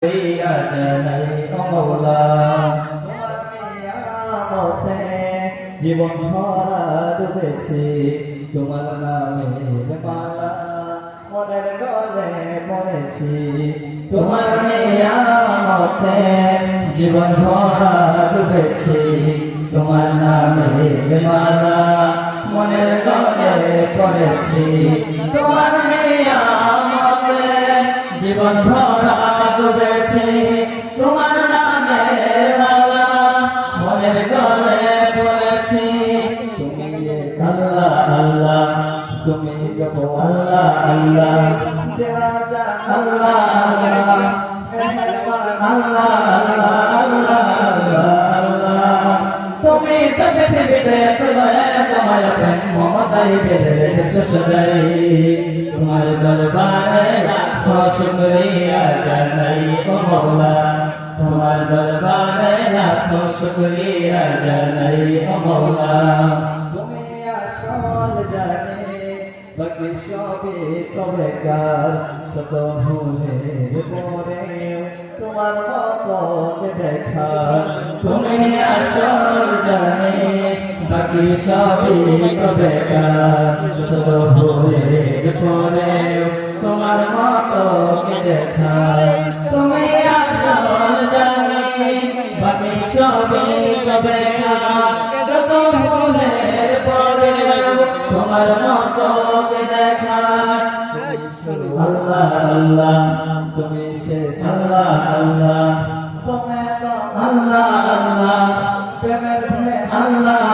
জানাই ও মওলা তোমার নিয়ামতে জীবন ভরা ডুবেছি তোমার নামে মালা মনের গলে পড়েছি তোমার নিয়ামতে জীবন ভরা ডুবেছি তোমার নামে মালা মনের গলে পড়েছি তোমার নিয়ামতে জীবন ভরা ডুবেছি তোমার নামে মালা মনের গলে পড়েছি তুমি আল্লাহ আল্লাহ তুমি জপ আল্লাহ আল্লাহ দেওয়া যা আল্লাহ আল্লাহ আল্লাহ আল্লাহ আল্লাহ আল্লাহ আল্লাহ তুমি তো পৃথিবীতে তোমায় প্রেম মমতাই বেঁধে রেখেছো সদাই তোমার দরবারে লাখো শুকরিয়া জানাই ও মওলা তোমার দরবারে লাখো শুকরিয়া জানাই ও মওলা তুমি আসল জানে বাকি সবই তবে কার শত ভুলের পরে তোমার মতো দেখা তুমি আসল জানে বাকি সবই তবে কার শত ভুলের পরে তোমার মতো দেখা তুমি আসল জানে বাকি সবই তবে কার শত ভুলের পরে তোমার মতো দেখা আল্লাহ আল্লাহ তুমি শেষ আল্লাহ আল্লাহ তুমি তো আল্লাহ আল্লাহ প্রেমের আল্লাহ